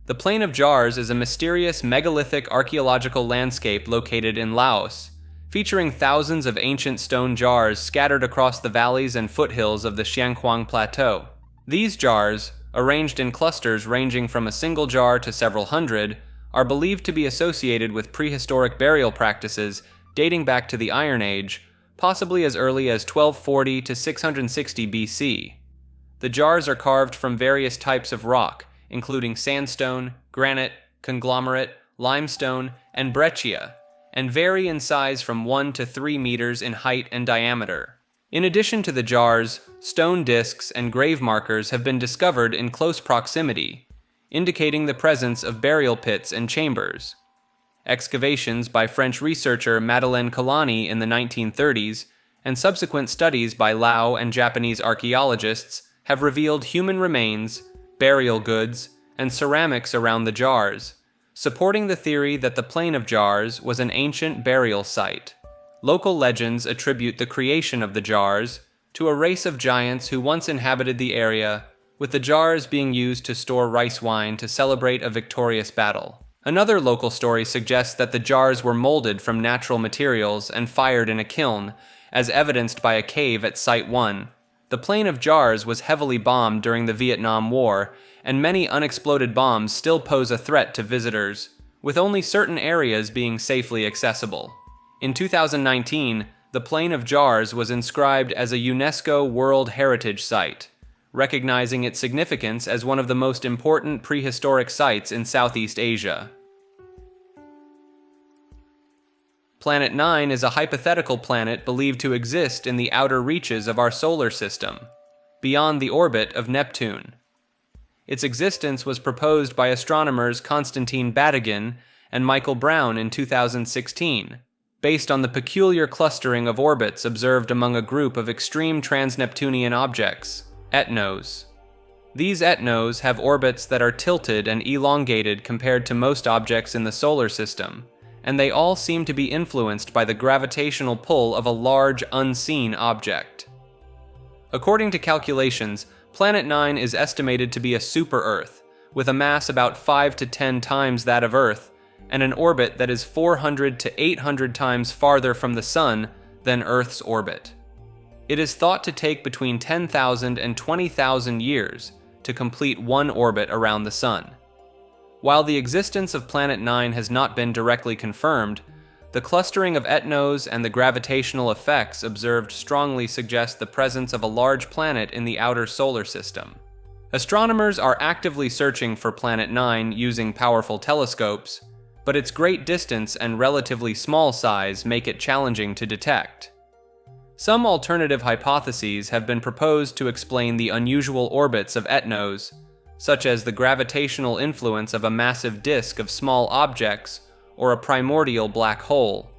The Plain of Jars is a mysterious megalithic archaeological landscape located in Laos, featuring thousands of ancient stone jars scattered across the valleys and foothills of the Xianghuang Plateau. These jars, arranged in clusters ranging from a single jar to several hundred, are believed to be associated with prehistoric burial practices dating back to the Iron Age, possibly as early as 1240 to 660 BC. The jars are carved from various types of rock, including sandstone, granite, conglomerate, limestone, and breccia, and vary in size from 1 to 3 meters in height and diameter. In addition to the jars, stone discs and grave markers have been discovered in close proximity, indicating the presence of burial pits and chambers. Excavations by French researcher Madeleine Colani in the 1930s, and subsequent studies by Lao and Japanese archaeologists have revealed human remains, burial goods, and ceramics around the jars, supporting the theory that the Plain of Jars was an ancient burial site. Local legends attribute the creation of the jars to a race of giants who once inhabited the area, with the jars being used to store rice wine to celebrate a victorious battle. Another local story suggests that the jars were molded from natural materials and fired in a kiln, as evidenced by a cave at Site 1. The Plain of Jars was heavily bombed during the Vietnam War, and many unexploded bombs still pose a threat to visitors, with only certain areas being safely accessible. In 2019, the Plain of Jars was inscribed as a UNESCO World Heritage Site, recognizing its significance as one of the most important prehistoric sites in Southeast Asia. Planet 9 is a hypothetical planet believed to exist in the outer reaches of our solar system, beyond the orbit of Neptune. Its existence was proposed by astronomers Konstantin Batygin and Michael Brown in 2016, based on the peculiar clustering of orbits observed among a group of extreme trans-Neptunian objects, ETNOs. These ETNOs have orbits that are tilted and elongated compared to most objects in the solar system, and they all seem to be influenced by the gravitational pull of a large, unseen object. According to calculations, Planet 9 is estimated to be a super-Earth, with a mass about 5 to 10 times that of Earth, and an orbit that is 400 to 800 times farther from the Sun than Earth's orbit. It is thought to take between 10,000 and 20,000 years to complete one orbit around the Sun. While the existence of Planet 9 has not been directly confirmed, the clustering of ETNOs and the gravitational effects observed strongly suggest the presence of a large planet in the outer solar system. Astronomers are actively searching for Planet 9 using powerful telescopes, but its great distance and relatively small size make it challenging to detect. Some alternative hypotheses have been proposed to explain the unusual orbits of ETNOs, such as the gravitational influence of a massive disk of small objects or a primordial black hole.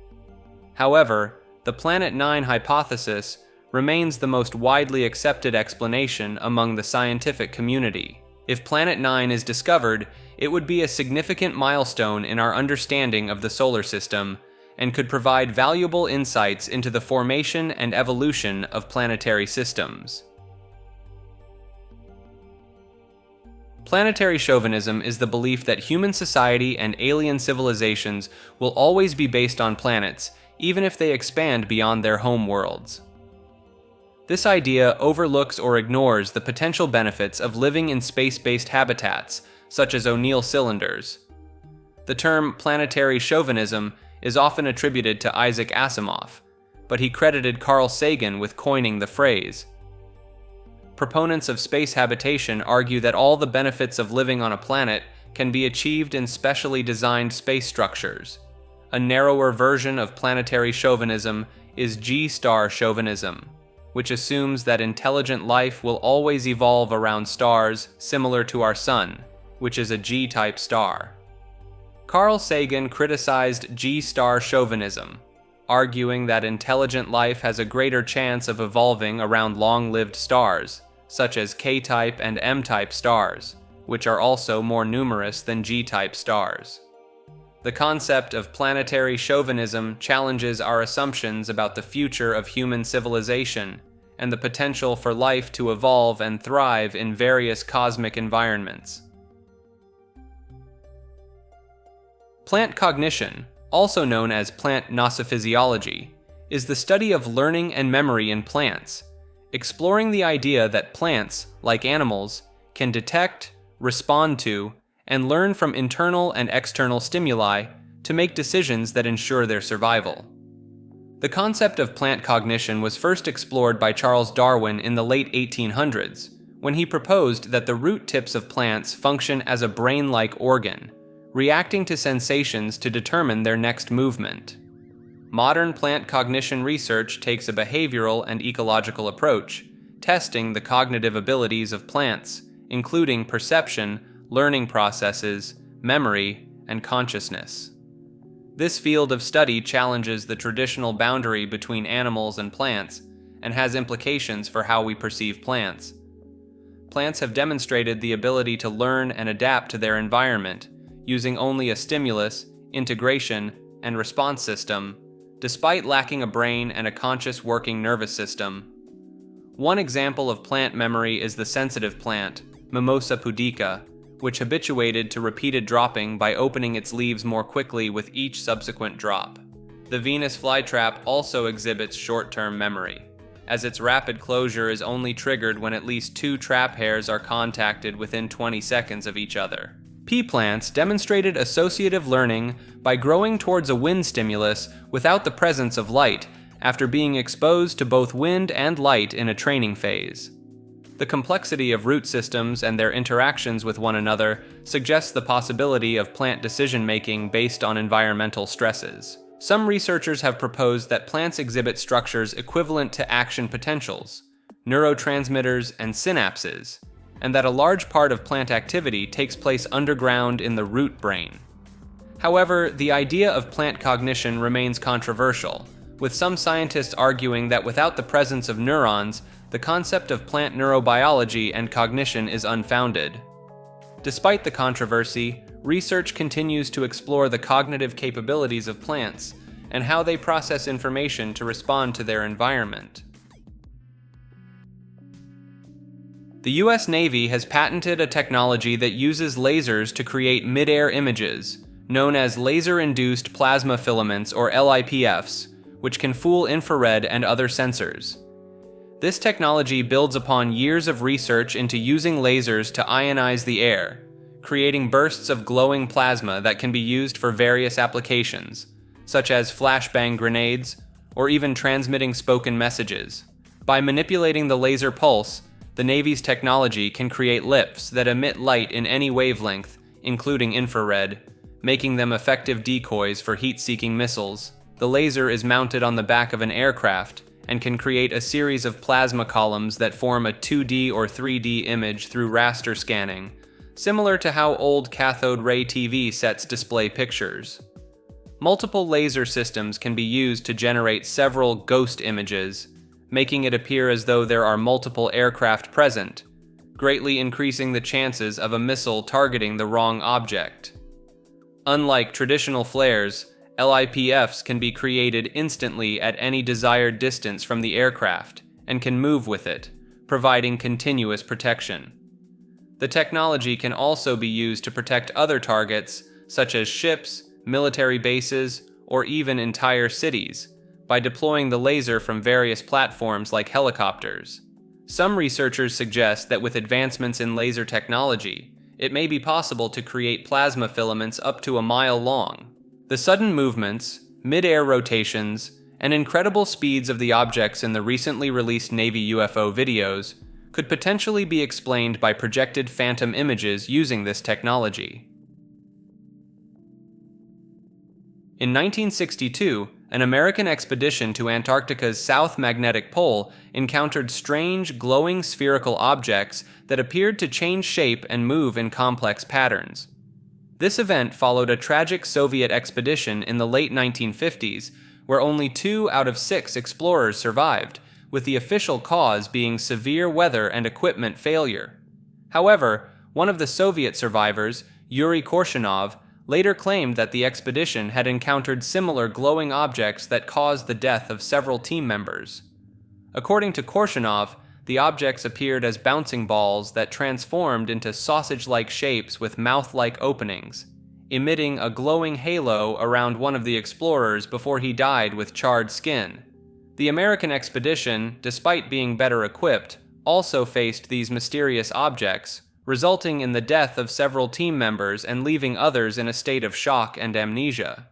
However, the Planet 9 hypothesis remains the most widely accepted explanation among the scientific community. If Planet 9 is discovered, it would be a significant milestone in our understanding of the solar system and could provide valuable insights into the formation and evolution of planetary systems. Planetary chauvinism is the belief that human society and alien civilizations will always be based on planets, even if they expand beyond their home worlds. This idea overlooks or ignores the potential benefits of living in space-based habitats, such as O'Neill cylinders. The term planetary chauvinism is often attributed to Isaac Asimov, but he credited Carl Sagan with coining the phrase. Proponents of space habitation argue that all the benefits of living on a planet can be achieved in specially designed space structures. A narrower version of planetary chauvinism is G-star chauvinism, which assumes that intelligent life will always evolve around stars similar to our Sun, which is a G-type star. Carl Sagan criticized G-star chauvinism, arguing that intelligent life has a greater chance of evolving around long-lived stars, such as K-type and M-type stars, which are also more numerous than G-type stars. The concept of planetary chauvinism challenges our assumptions about the future of human civilization and the potential for life to evolve and thrive in various cosmic environments. Plant cognition, also known as plant nosophysiology, is the study of learning and memory in plants, exploring the idea that plants, like animals, can detect, respond to, and learn from internal and external stimuli to make decisions that ensure their survival. The concept of plant cognition was first explored by Charles Darwin in the late 1800s, when he proposed that the root tips of plants function as a brain-like organ, reacting to sensations to determine their next movement. Modern plant cognition research takes a behavioral and ecological approach, testing the cognitive abilities of plants, including perception, learning processes, memory, and consciousness. This field of study challenges the traditional boundary between animals and plants and has implications for how we perceive plants. Plants have demonstrated the ability to learn and adapt to their environment using only a stimulus, integration, and response system, despite lacking a brain and a conscious working nervous system. One example of plant memory is the sensitive plant, Mimosa pudica, which habituated to repeated dropping by opening its leaves more quickly with each subsequent drop. The Venus flytrap also exhibits short-term memory, as its rapid closure is only triggered when at least 2 trap hairs are contacted within 20 seconds of each other. Pea plants demonstrated associative learning by growing towards a wind stimulus without the presence of light after being exposed to both wind and light in a training phase. The complexity of root systems and their interactions with one another suggests the possibility of plant decision-making based on environmental stresses. Some researchers have proposed that plants exhibit structures equivalent to action potentials, neurotransmitters, and synapses, and that a large part of plant activity takes place underground in the root brain. However, the idea of plant cognition remains controversial, with some scientists arguing that without the presence of neurons, the concept of plant neurobiology and cognition is unfounded. Despite the controversy, research continues to explore the cognitive capabilities of plants and how they process information to respond to their environment. The US Navy has patented a technology that uses lasers to create mid-air images, known as laser-induced plasma filaments or LIPFs, which can fool infrared and other sensors. This technology builds upon years of research into using lasers to ionize the air, creating bursts of glowing plasma that can be used for various applications, such as flashbang grenades, or even transmitting spoken messages. By manipulating the laser pulse, the Navy's technology can create LIPFs that emit light in any wavelength, including infrared, making them effective decoys for heat-seeking missiles. The laser is mounted on the back of an aircraft and can create a series of plasma columns that form a 2D or 3D image through raster scanning, similar to how old cathode ray TV sets display pictures. Multiple laser systems can be used to generate several ghost images, making it appear as though there are multiple aircraft present, greatly increasing the chances of a missile targeting the wrong object. Unlike traditional flares, LIPFs can be created instantly at any desired distance from the aircraft and can move with it, providing continuous protection. The technology can also be used to protect other targets, such as ships, military bases, or even entire cities, by deploying the laser from various platforms like helicopters. Some researchers suggest that with advancements in laser technology, it may be possible to create plasma filaments up to a mile long. The sudden movements, mid-air rotations, and incredible speeds of the objects in the recently released Navy UFO videos could potentially be explained by projected phantom images using this technology. In 1962, an American expedition to Antarctica's South Magnetic Pole encountered strange, glowing spherical objects that appeared to change shape and move in complex patterns. This event followed a tragic Soviet expedition in the late 1950s, where only 2 out of 6 explorers survived, with the official cause being severe weather and equipment failure. However, one of the Soviet survivors, Yuri Korshinov, later claimed that the expedition had encountered similar glowing objects that caused the death of several team members. According to Korshinov, the objects appeared as bouncing balls that transformed into sausage-like shapes with mouth-like openings, emitting a glowing halo around one of the explorers before he died with charred skin. The American expedition, despite being better equipped, also faced these mysterious objects, resulting in the death of several team members and leaving others in a state of shock and amnesia.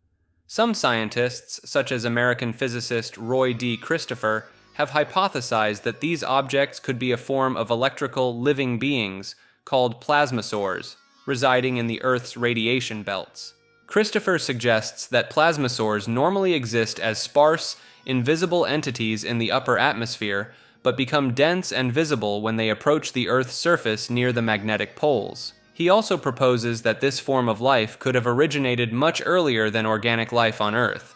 Some scientists, such as American physicist Roy D. Christopher, have hypothesized that these objects could be a form of electrical living beings called Plasmosaurs, residing in the Earth's radiation belts. Christopher suggests that Plasmosaurs normally exist as sparse, invisible entities in the upper atmosphere, but become dense and visible when they approach the Earth's surface near the magnetic poles. He also proposes that this form of life could have originated much earlier than organic life on Earth,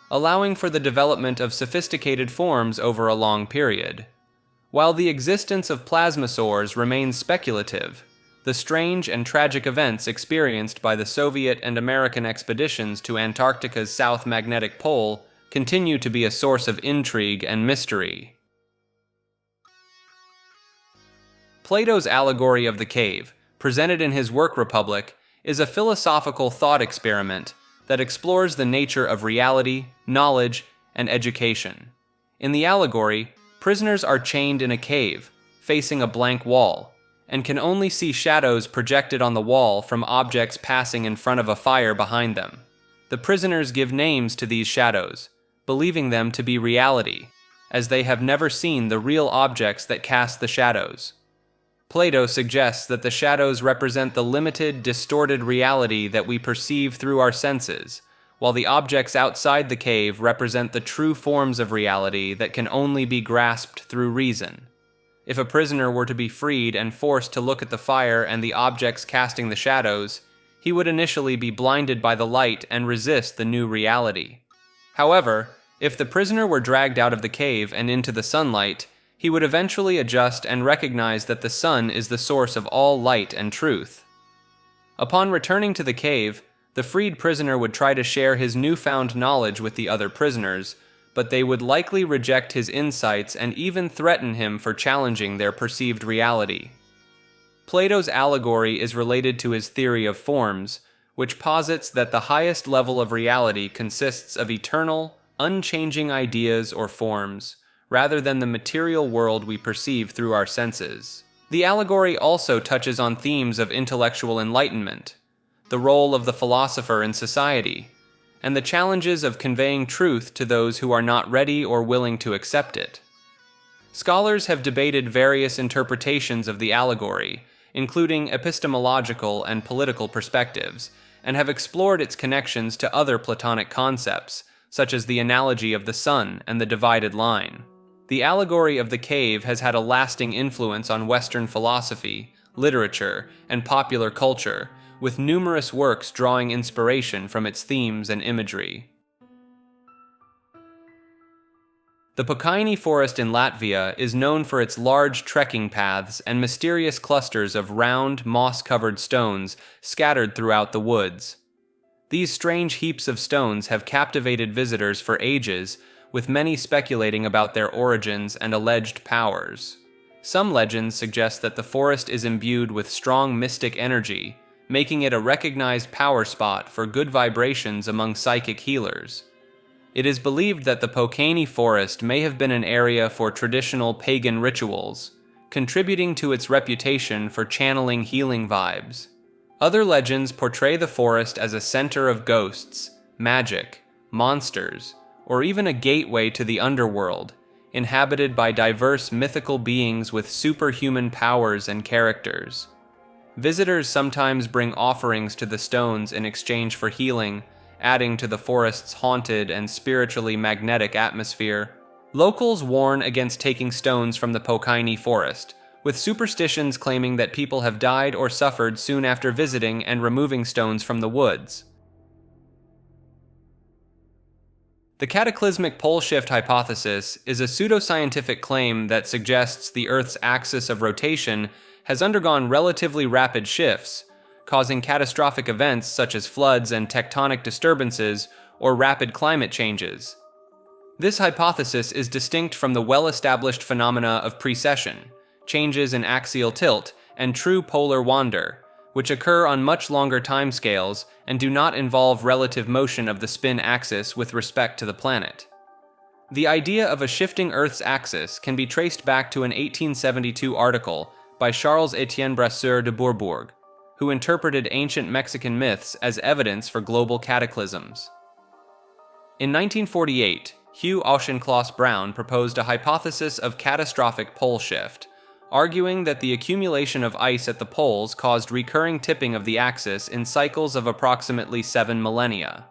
allowing for the development of sophisticated forms over a long period. While the existence of Plasmosaurs remains speculative, the strange and tragic events experienced by the Soviet and American expeditions to Antarctica's South Magnetic Pole continue to be a source of intrigue and mystery. Plato's Allegory of the Cave, presented in his work Republic, is a philosophical thought experiment that explores the nature of reality, knowledge, and education. In the allegory, prisoners are chained in a cave, facing a blank wall, and can only see shadows projected on the wall from objects passing in front of a fire behind them. The prisoners give names to these shadows, believing them to be reality, as they have never seen the real objects that cast the shadows. Plato suggests that the shadows represent the limited, distorted reality that we perceive through our senses, while the objects outside the cave represent the true forms of reality that can only be grasped through reason. If a prisoner were to be freed and forced to look at the fire and the objects casting the shadows, he would initially be blinded by the light and resist the new reality. However, if the prisoner were dragged out of the cave and into the sunlight, he would eventually adjust and recognize that the sun is the source of all light and truth. Upon returning to the cave, the freed prisoner would try to share his newfound knowledge with the other prisoners, but they would likely reject his insights and even threaten him for challenging their perceived reality. Plato's allegory is related to his theory of forms, which posits that the highest level of reality consists of eternal, unchanging ideas or forms, rather than the material world we perceive through our senses. The allegory also touches on themes of intellectual enlightenment, the role of the philosopher in society, and the challenges of conveying truth to those who are not ready or willing to accept it. Scholars have debated various interpretations of the allegory, including epistemological and political perspectives, and have explored its connections to other Platonic concepts, such as the analogy of the sun and the divided line. The allegory of the cave has had a lasting influence on Western philosophy, literature, and popular culture, with numerous works drawing inspiration from its themes and imagery. The Pokaini forest in Latvia is known for its large trekking paths and mysterious clusters of round, moss-covered stones scattered throughout the woods. These strange heaps of stones have captivated visitors for ages, with many speculating about their origins and alleged powers. Some legends suggest that the forest is imbued with strong mystic energy, making it a recognized power spot for good vibrations among psychic healers. It is believed that the Pokaini forest may have been an area for traditional pagan rituals, contributing to its reputation for channeling healing vibes. Other legends portray the forest as a center of ghosts, magic, monsters, or even a gateway to the underworld, inhabited by diverse mythical beings with superhuman powers and characters. Visitors sometimes bring offerings to the stones in exchange for healing, adding to the forest's haunted and spiritually magnetic atmosphere. Locals warn against taking stones from the Pokaini forest, with superstitions claiming that people have died or suffered soon after visiting and removing stones from the woods. The cataclysmic pole shift hypothesis is a pseudoscientific claim that suggests the Earth's axis of rotation has undergone relatively rapid shifts, causing catastrophic events such as floods and tectonic disturbances or rapid climate changes. This hypothesis is distinct from the well-established phenomena of precession, changes in axial tilt, and true polar wander, which occur on much longer timescales and do not involve relative motion of the spin axis with respect to the planet. The idea of a shifting Earth's axis can be traced back to an 1872 article by Charles-Étienne Brasseur de Bourbourg, who interpreted ancient Mexican myths as evidence for global cataclysms. In 1948, Hugh Auchincloss Brown proposed a hypothesis of catastrophic pole shift, arguing that the accumulation of ice at the poles caused recurring tipping of the axis in cycles of approximately 7 millennia.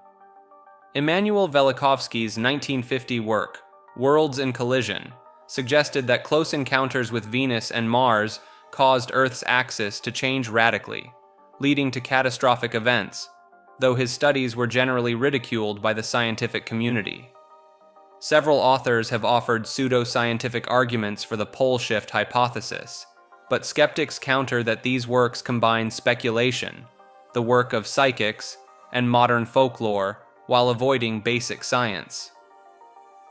Immanuel Velikovsky's 1950 work, Worlds in Collision, suggested that close encounters with Venus and Mars caused Earth's axis to change radically, leading to catastrophic events, though his studies were generally ridiculed by the scientific community. Several authors have offered pseudoscientific arguments for the pole shift hypothesis, but skeptics counter that these works combine speculation, the work of psychics, and modern folklore while avoiding basic science.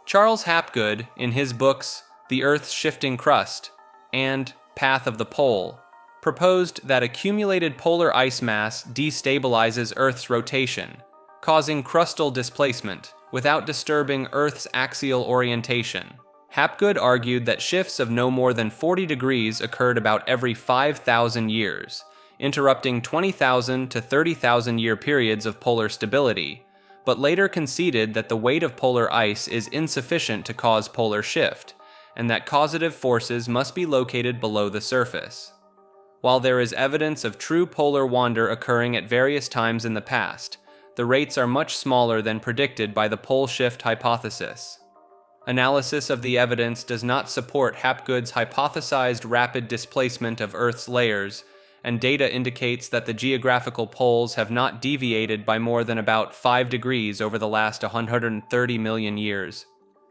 Charles Hapgood, in his books The Earth's Shifting Crust and Path of the Pole, proposed that accumulated polar ice mass destabilizes Earth's rotation, causing crustal displacement without disturbing Earth's axial orientation. Hapgood argued that shifts of no more than 40 degrees occurred about every 5,000 years, interrupting 20,000 to 30,000 year periods of polar stability, but later conceded that the weight of polar ice is insufficient to cause polar shift, and that causative forces must be located below the surface. While there is evidence of true polar wander occurring at various times in the past, the rates are much smaller than predicted by the pole shift hypothesis. Analysis of the evidence does not support Hapgood's hypothesized rapid displacement of Earth's layers, and data indicates that the geographical poles have not deviated by more than about 5 degrees over the last 130 million years.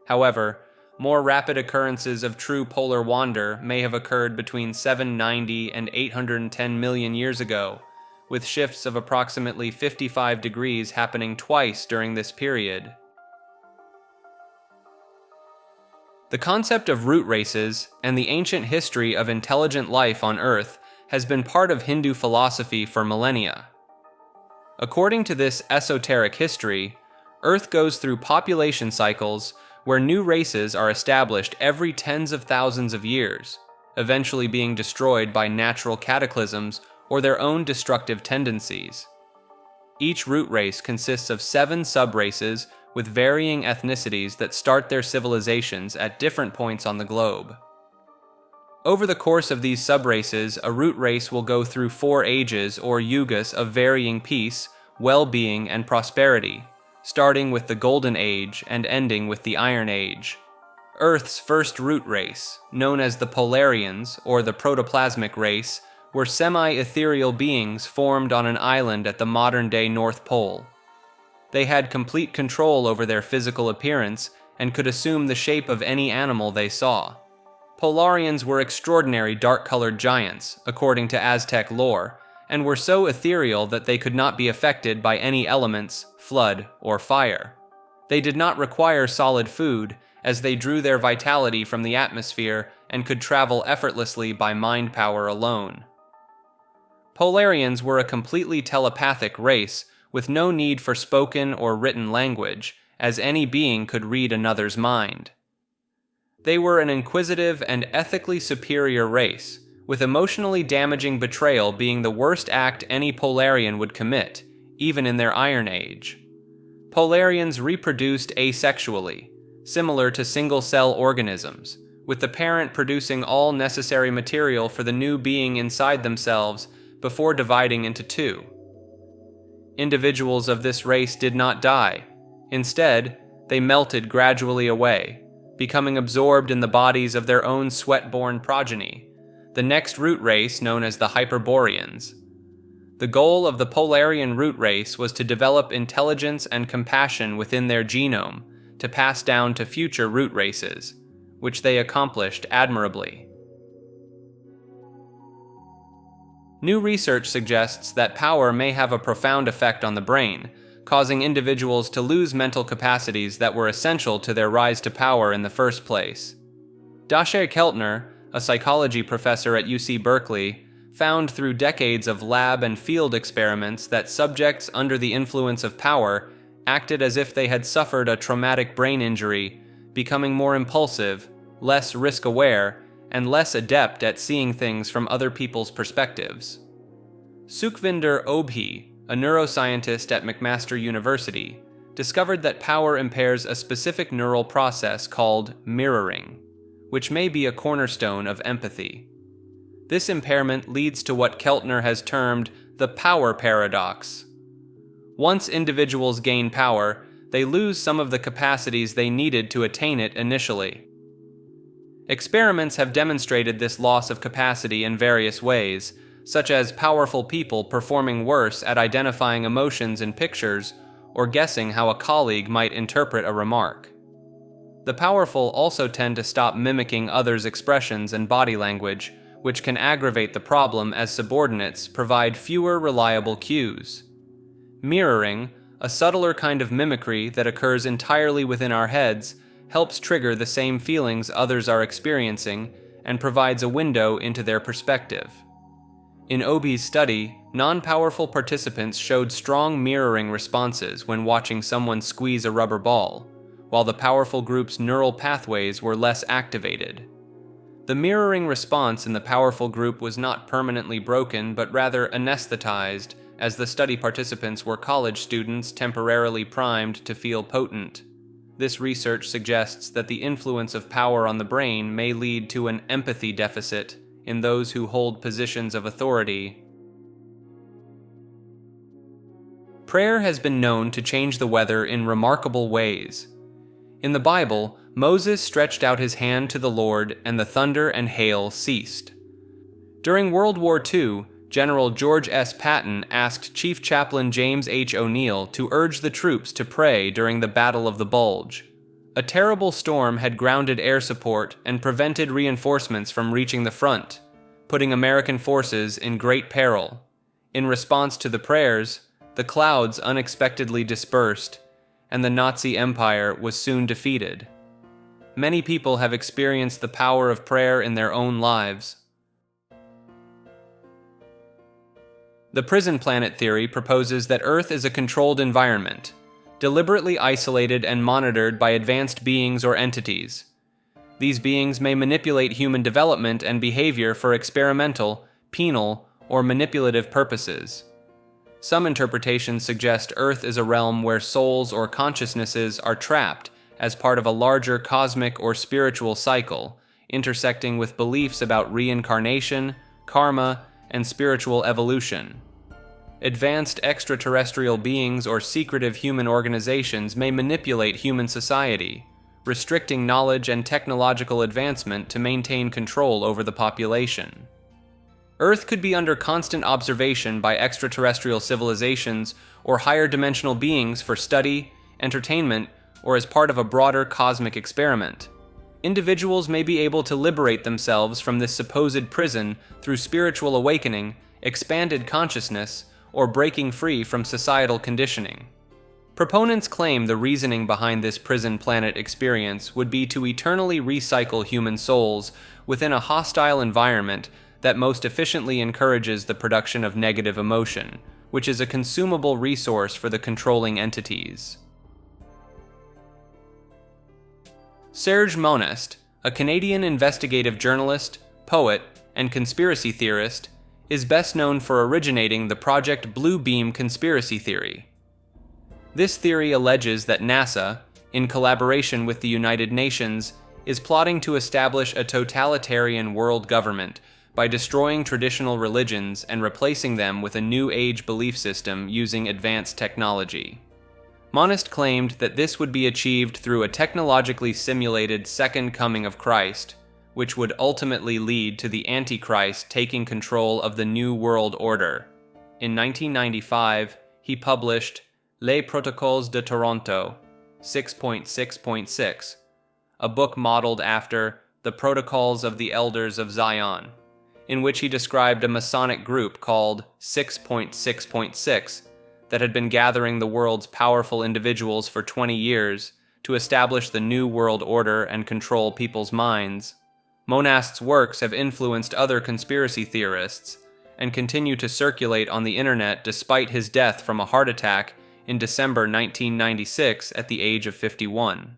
However, more rapid occurrences of true polar wander may have occurred between 790 and 810 million years ago, with shifts of approximately 55 degrees happening twice during this period. The concept of root races and the ancient history of intelligent life on Earth has been part of Hindu philosophy for millennia. According to this esoteric history, Earth goes through population cycles where new races are established every tens of thousands of years, eventually being destroyed by natural cataclysms or their own destructive tendencies. Each root race consists of 7 subraces with varying ethnicities that start their civilizations at different points on the globe. Over the course of these subraces, a root race will go through 4 ages or yugas of varying peace, well-being, and prosperity, starting with the Golden Age and ending with the Iron Age. Earth's first root race, known as the Polarians or the protoplasmic race, were semi-ethereal beings formed on an island at the modern-day North Pole. They had complete control over their physical appearance and could assume the shape of any animal they saw. Polarians were extraordinary dark-colored giants, according to Aztec lore, and were so ethereal that they could not be affected by any elements, flood, or fire. They did not require solid food, as they drew their vitality from the atmosphere and could travel effortlessly by mind power alone. Polarians were a completely telepathic race with no need for spoken or written language, as any being could read another's mind. They were an inquisitive and ethically superior race, with emotionally damaging betrayal being the worst act any Polarian would commit, even in their Iron Age. Polarians reproduced asexually, similar to single-cell organisms, with the parent producing all necessary material for the new being inside themselves before dividing into 2. Individuals of this race did not die. Instead, they melted gradually away, becoming absorbed in the bodies of their own sweat-born progeny, the next root race known as the Hyperboreans. The goal of the Polarian root race was to develop intelligence and compassion within their genome to pass down to future root races, which they accomplished admirably. New research suggests that power may have a profound effect on the brain, causing individuals to lose mental capacities that were essential to their rise to power in the first place. Dacher Keltner, a psychology professor at UC Berkeley, found through decades of lab and field experiments that subjects under the influence of power acted as if they had suffered a traumatic brain injury, becoming more impulsive, less risk-aware, and less adept at seeing things from other people's perspectives. Sukhvinder Obhi, a neuroscientist at McMaster University, discovered that power impairs a specific neural process called mirroring, which may be a cornerstone of empathy. This impairment leads to what Keltner has termed the power paradox. Once individuals gain power, they lose some of the capacities they needed to attain it initially. Experiments have demonstrated this loss of capacity in various ways, such as powerful people performing worse at identifying emotions in pictures or guessing how a colleague might interpret a remark. The powerful also tend to stop mimicking others' expressions and body language, which can aggravate the problem as subordinates provide fewer reliable cues. Mirroring, a subtler kind of mimicry that occurs entirely within our heads, helps trigger the same feelings others are experiencing and provides a window into their perspective. In Obie's study, non-powerful participants showed strong mirroring responses when watching someone squeeze a rubber ball, while the powerful group's neural pathways were less activated. The mirroring response in the powerful group was not permanently broken, but rather anesthetized, as the study participants were college students temporarily primed to feel potent. This research suggests that the influence of power on the brain may lead to an empathy deficit in those who hold positions of authority. Prayer has been known to change the weather in remarkable ways. In the Bible, Moses stretched out his hand to the Lord, and the thunder and hail ceased. During World War II, General George S. Patton asked Chief Chaplain James H. O'Neill to urge the troops to pray during the Battle of the Bulge. A terrible storm had grounded air support and prevented reinforcements from reaching the front, putting American forces in great peril. In response to the prayers, the clouds unexpectedly dispersed, and the Nazi Empire was soon defeated. Many people have experienced the power of prayer in their own lives. The prison planet theory proposes that Earth is a controlled environment, deliberately isolated and monitored by advanced beings or entities. These beings may manipulate human development and behavior for experimental, penal, or manipulative purposes. Some interpretations suggest Earth is a realm where souls or consciousnesses are trapped as part of a larger cosmic or spiritual cycle, intersecting with beliefs about reincarnation, karma, and spiritual evolution. Advanced extraterrestrial beings or secretive human organizations may manipulate human society, restricting knowledge and technological advancement to maintain control over the population. Earth could be under constant observation by extraterrestrial civilizations or higher dimensional beings for study, entertainment, or as part of a broader cosmic experiment. Individuals may be able to liberate themselves from this supposed prison through spiritual awakening, expanded consciousness, or breaking free from societal conditioning. Proponents claim the reasoning behind this prison planet experience would be to eternally recycle human souls within a hostile environment that most efficiently encourages the production of negative emotion, which is a consumable resource for the controlling entities. Serge Monast, a Canadian investigative journalist, poet, and conspiracy theorist, is best known for originating the Project Blue Beam conspiracy theory. This theory alleges that NASA, in collaboration with the United Nations, is plotting to establish a totalitarian world government by destroying traditional religions and replacing them with a New Age belief system using advanced technology. Monast claimed that this would be achieved through a technologically simulated second coming of Christ, which would ultimately lead to the Antichrist taking control of the New World Order. In 1995, he published Les Protocoles de Toronto, 6.6.6, a book modeled after The Protocols of the Elders of Zion, in which he described a Masonic group called 6.6.6 that had been gathering the world's powerful individuals for 20 years to establish the New World Order and control people's minds. Monast's works have influenced other conspiracy theorists, and continue to circulate on the internet despite his death from a heart attack in December 1996 at the age of 51.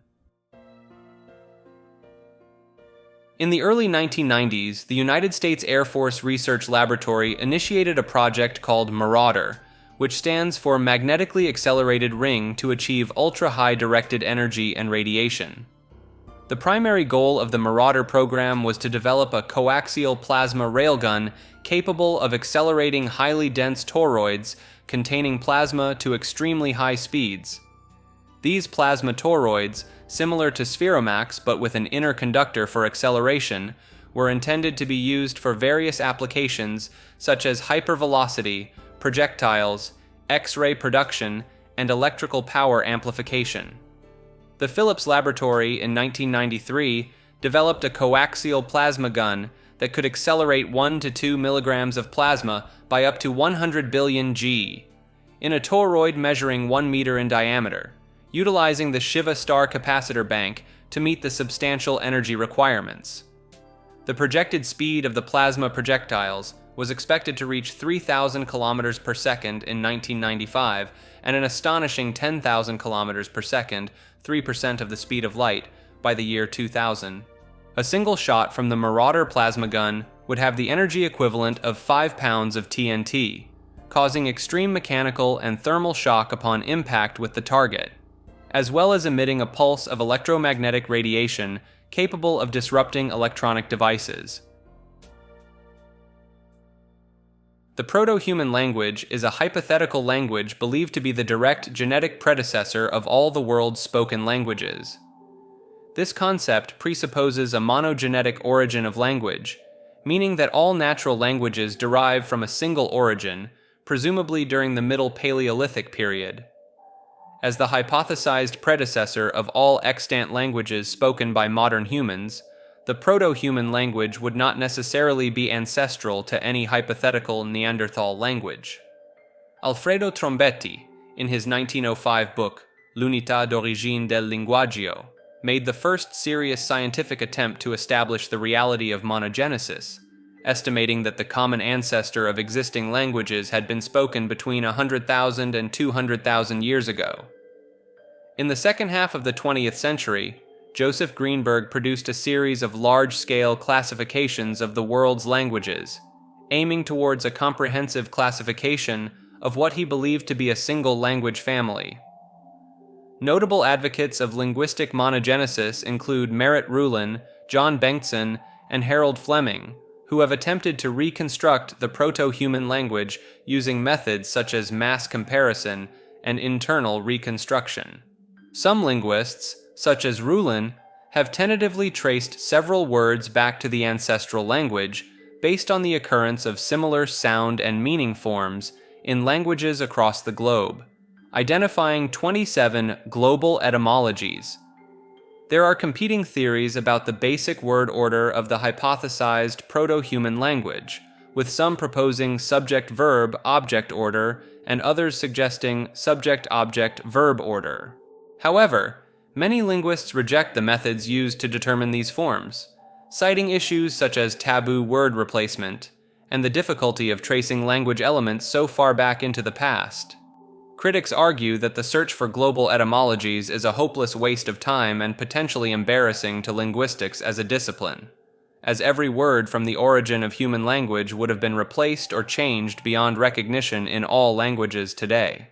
In the early 1990s, the United States Air Force Research Laboratory initiated a project called MARAUDER, which stands for Magnetically Accelerated Ring to Achieve Ultra-High Directed Energy and Radiation. The primary goal of the MARAUDER program was to develop a coaxial plasma railgun capable of accelerating highly dense toroids containing plasma to extremely high speeds. These plasma toroids, similar to spheromax but with an inner conductor for acceleration, were intended to be used for various applications such as hypervelocity, projectiles, X-ray production, and electrical power amplification. The Phillips Laboratory in 1993 developed a coaxial plasma gun that could accelerate 1 to 2 milligrams of plasma by up to 100 billion G, in a toroid measuring 1 meter in diameter, utilizing the Shiva star capacitor bank to meet the substantial energy requirements. The projected speed of the plasma projectiles was expected to reach 3,000 kilometers per second in 1995 and an astonishing 10,000 kilometers per second, 3% of the speed of light, by the year 2000. A single shot from the MARAUDER plasma gun would have the energy equivalent of 5 pounds of TNT, causing extreme mechanical and thermal shock upon impact with the target, as well as emitting a pulse of electromagnetic radiation capable of disrupting electronic devices. The Proto-Human Language is a hypothetical language believed to be the direct genetic predecessor of all the world's spoken languages. This concept presupposes a monogenetic origin of language, meaning that all natural languages derive from a single origin, presumably during the Middle Paleolithic period. As the hypothesized predecessor of all extant languages spoken by modern humans, the Proto-Human Language would not necessarily be ancestral to any hypothetical Neanderthal language. Alfredo Trombetti, in his 1905 book, L'unità d'origine del linguaggio, made the first serious scientific attempt to establish the reality of monogenesis, estimating that the common ancestor of existing languages had been spoken between 100,000 and 200,000 years ago. In the second half of the 20th century, Joseph Greenberg produced a series of large-scale classifications of the world's languages, aiming towards a comprehensive classification of what he believed to be a single language family. Notable advocates of linguistic monogenesis include Merritt Rulin, John Bengtson, and Harold Fleming, who have attempted to reconstruct the Proto-Human language using methods such as mass comparison and internal reconstruction. Some linguists, such as Rulin, have tentatively traced several words back to the ancestral language based on the occurrence of similar sound and meaning forms in languages across the globe, identifying 27 global etymologies. There are competing theories about the basic word order of the hypothesized Proto-Human language, with some proposing subject-verb-object order and others suggesting subject-object-verb order. However, many linguists reject the methods used to determine these forms, citing issues such as taboo word replacement and the difficulty of tracing language elements so far back into the past. Critics argue that the search for global etymologies is a hopeless waste of time and potentially embarrassing to linguistics as a discipline, as every word from the origin of human language would have been replaced or changed beyond recognition in all languages today.